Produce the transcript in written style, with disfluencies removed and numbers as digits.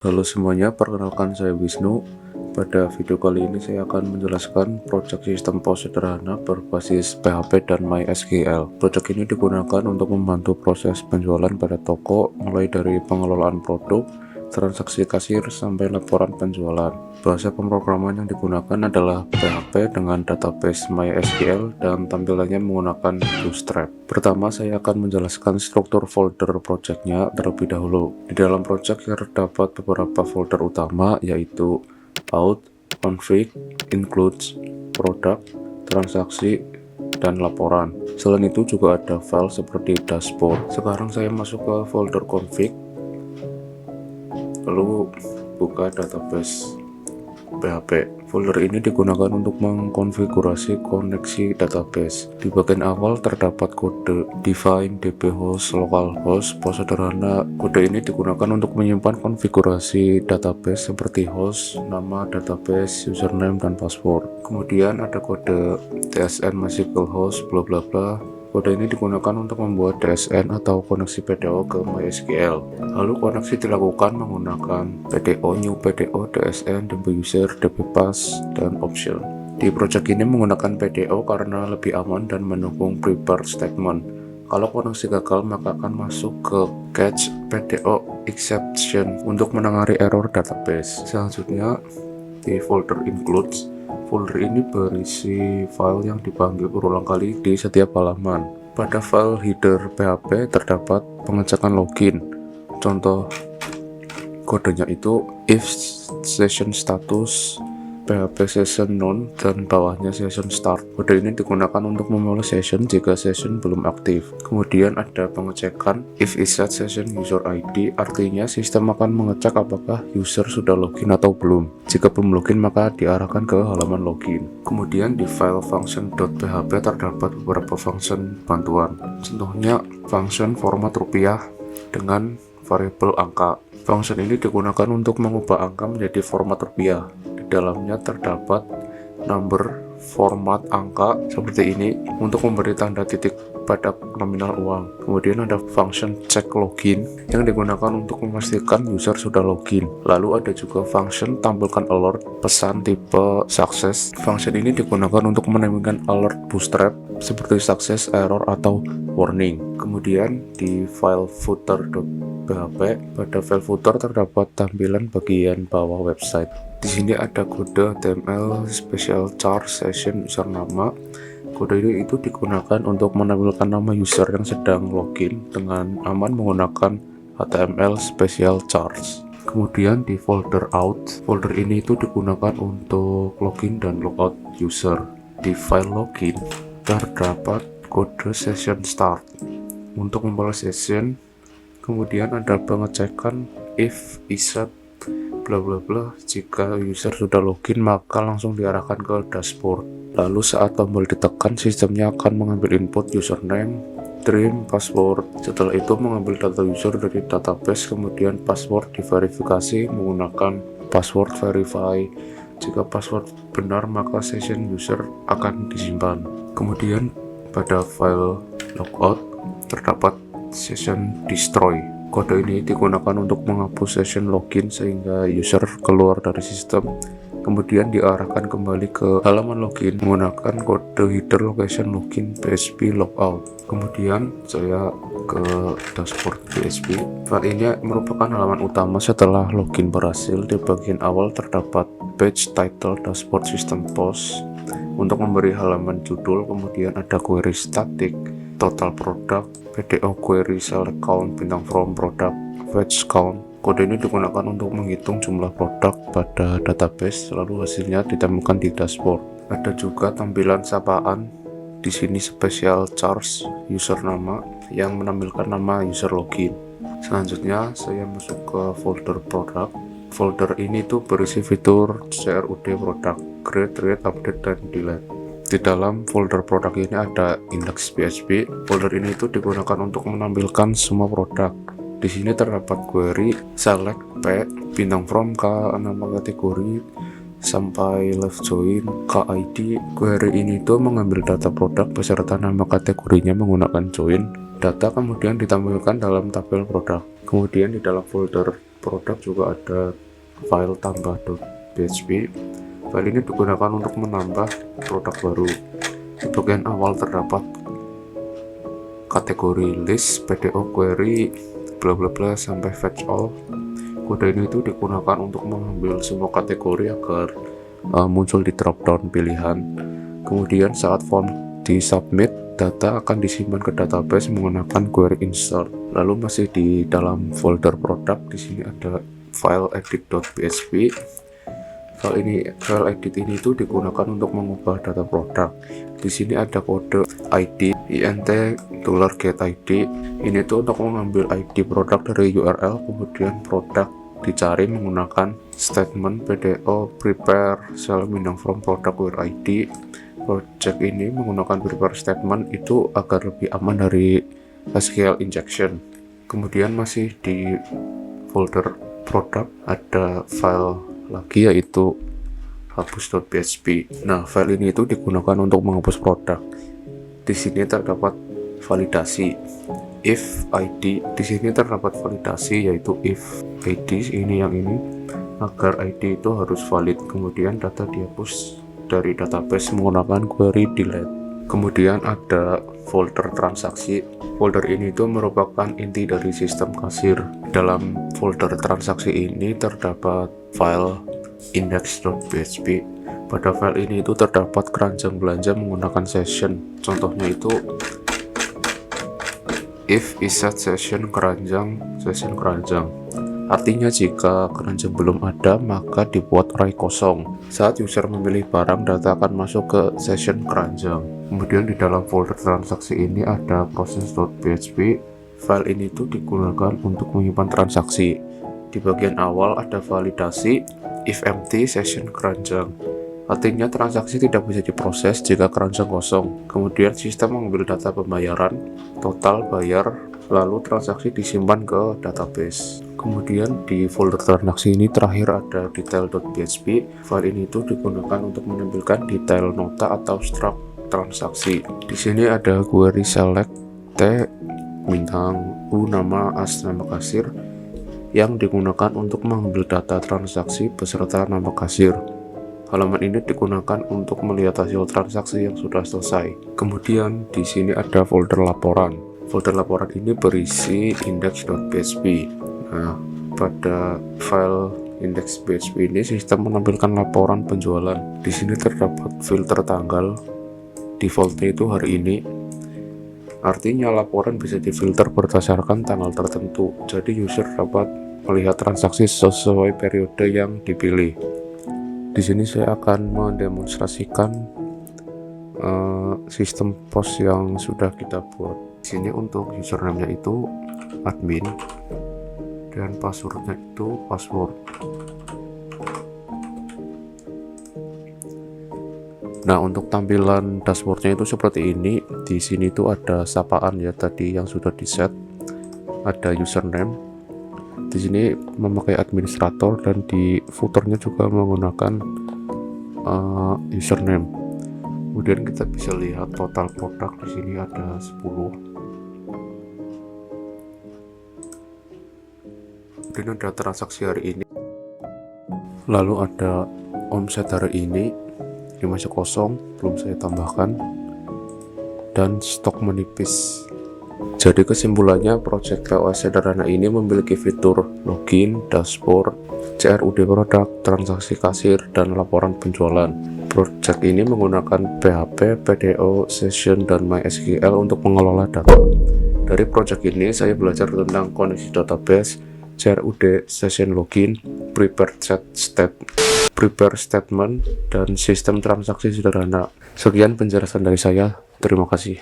Halo semuanya, perkenalkan saya Wisnu. Pada video kali ini saya akan menjelaskan proyek sistem POS sederhana berbasis PHP dan MySQL. Proyek ini digunakan untuk membantu proses penjualan pada toko, mulai dari pengelolaan produk, transaksi kasir, sampai laporan penjualan. Bahasa pemrograman yang digunakan adalah PHP dengan database MySQL dan tampilannya menggunakan Bootstrap. Pertama, saya akan menjelaskan struktur folder projectnya terlebih dahulu. Di dalam project terdapat beberapa folder utama, yaitu out, config, includes, product, transaksi, dan laporan. Selain itu juga ada file seperti dashboard. Sekarang saya masuk ke folder config, lalu buka database PHP. Folder ini digunakan untuk mengkonfigurasi koneksi database. Di bagian awal terdapat kode define dbhost localhost POS sederhana. Kode ini digunakan untuk menyimpan konfigurasi database seperti host, nama database, username, dan password. Kemudian ada kode tsn mysql host bla bla bla. Kode ini digunakan untuk membuat DSN atau koneksi PDO ke MySQL. Lalu koneksi dilakukan menggunakan PDO, new PDO, DSN, dbuser, dbpass, dan option. Di project ini menggunakan PDO karena lebih aman dan mendukung prepare statement. Kalau koneksi gagal, maka akan masuk ke catch PDO exception untuk menangani error database. Selanjutnya di folder includes. Folder ini berisi file yang dipanggil berulang kali di setiap halaman. Pada file header PHP terdapat pengecekan login. Contoh kodenya itu if session status PHP session none dan bawahnya session start. Kode ini digunakan untuk memulai session jika session belum aktif. Kemudian ada pengecekan if is set session user ID, artinya sistem akan mengecek apakah user sudah login atau belum. Jika belum login maka diarahkan ke halaman login. Kemudian di file function.php terdapat beberapa function bantuan. Contohnya function format rupiah dengan variabel angka. Function ini digunakan untuk mengubah angka menjadi format rupiah. Dalamnya terdapat number format angka seperti ini untuk memberi tanda titik pada nominal uang. Kemudian ada function check login yang digunakan untuk memastikan user sudah login. Lalu ada juga function tampilkan alert pesan tipe success. Function ini digunakan untuk menampilkan alert bootstrap seperti success, error, atau warning. Kemudian di file footer.php, pada file footer terdapat tampilan bagian bawah website. Di sini ada kode HTML special char session user nama. Kode itu digunakan untuk menampilkan nama user yang sedang login dengan aman menggunakan HTML special chars. Kemudian di folder out, folder ini itu digunakan untuk login dan logout user. Di file login terdapat kode session start untuk memulai session. Kemudian ada pengecekan if iset bla bla bla. Jika user sudah login maka langsung diarahkan ke dashboard. Lalu saat tombol ditekan, sistemnya akan mengambil input username, name, password. Setelah itu mengambil data user dari database, kemudian password diverifikasi menggunakan password verify. Jika password benar maka session user akan disimpan. Kemudian pada file logout terdapat session destroy. Kode ini digunakan untuk menghapus session login sehingga user keluar dari sistem, kemudian diarahkan kembali ke halaman login menggunakan kode header location login php logout. Kemudian saya ke dashboard php. File ini merupakan halaman utama setelah login berhasil. Di bagian awal terdapat page title dashboard system POS untuk memberi halaman judul. Kemudian ada query static, total product, PDO query select count, bintang from product, fetch count. Kode ini digunakan untuk menghitung jumlah produk pada database, lalu hasilnya ditemukan di dashboard. Ada juga tampilan sapaan. Di sini special chars user nama yang menampilkan nama user login. Selanjutnya saya masuk ke folder product. Folder ini tuh berisi fitur CRUD product, create, read, update, dan delete. Di dalam folder produk ini ada index.php. Folder ini itu digunakan untuk menampilkan semua produk. Di sini terdapat query, select p, bintang from k, nama kategori, sampai left join, KID. Query ini itu mengambil data produk beserta nama kategorinya menggunakan join. Data kemudian ditampilkan dalam tabel produk. Kemudian di dalam folder produk juga ada file tambah.php. File ini digunakan untuk menambah produk baru. Di bagian awal terdapat kategori list, PDO query, bla bla bla sampai fetch all. Kode ini itu digunakan untuk mengambil semua kategori agar muncul di dropdown pilihan. Kemudian saat form disubmit, data akan disimpan ke database menggunakan query insert. Lalu masih di dalam folder produk, di sini ada file edit.php. File edit ini itu digunakan untuk mengubah data produk. Di sini ada kode ID int $getID. Ini tuh untuk mengambil ID produk dari URL, kemudian produk dicari menggunakan statement PDO prepare cell meaning from product where ID. Project ini menggunakan prepare statement itu agar lebih aman dari SQL injection. Kemudian masih di folder produk ada file lagi yaitu hapus.php. Nah, file ini itu digunakan untuk menghapus produk. Di sini terdapat validasi if ID. Di sini terdapat validasi yaitu if ID ini agar ID itu harus valid. Kemudian data dihapus dari database menggunakan query delete. Kemudian ada folder transaksi. Folder ini itu merupakan inti dari sistem kasir. Dalam folder transaksi ini terdapat file index.php. Pada file ini itu terdapat keranjang belanja menggunakan session. Contohnya itu if iset session keranjang. Artinya jika keranjang belum ada, maka dibuat array kosong. Saat user memilih barang, data akan masuk ke session keranjang. Kemudian di dalam folder transaksi ini ada process.php. File ini tuh digunakan untuk menyimpan transaksi. Di bagian awal ada validasi if empty session keranjang. Artinya transaksi tidak bisa diproses jika keranjang kosong. Kemudian sistem mengambil data pembayaran, total bayar, lalu transaksi disimpan ke database. Kemudian di folder transaksi ini terakhir ada detail.php. File ini itu digunakan untuk menampilkan detail nota atau struct transaksi. Di sini ada query select T bintang U nama as nama kasir yang digunakan untuk mengambil data transaksi beserta nama kasir. Halaman ini digunakan untuk melihat hasil transaksi yang sudah selesai. Kemudian di sini ada folder laporan. Folder laporan ini berisi index.php. Nah, pada file index.php ini sistem menampilkan laporan penjualan. Di sini terdapat filter tanggal. Defaultnya itu hari ini. Artinya laporan bisa difilter berdasarkan tanggal tertentu. Jadi user dapat melihat transaksi sesuai periode yang dipilih. Di sini saya akan mendemonstrasikan sistem post yang sudah kita buat. Di sini untuk username-nya itu admin dan passwordnya itu password. Nah, untuk tampilan dashboardnya itu seperti ini. Di sini tuh ada sapaan ya tadi yang sudah di set. Ada username. Di sini memakai administrator dan di footernya juga menggunakan username. Kemudian kita bisa lihat total produk di sini ada 10. Kemudian ada transaksi hari ini. Lalu ada omset hari ini. Ini masih kosong, belum saya tambahkan. Dan stok menipis. Jadi kesimpulannya, project POS sederhana ini memiliki fitur login, dashboard, CRUD produk, transaksi kasir, dan laporan penjualan. Project ini menggunakan PHP, PDO, Session, dan MySQL untuk mengelola data. Dari project ini, saya belajar tentang koneksi database, CRUD, Session login, prepare statement, dan sistem transaksi sederhana. Sekian penjelasan dari saya. Terima kasih.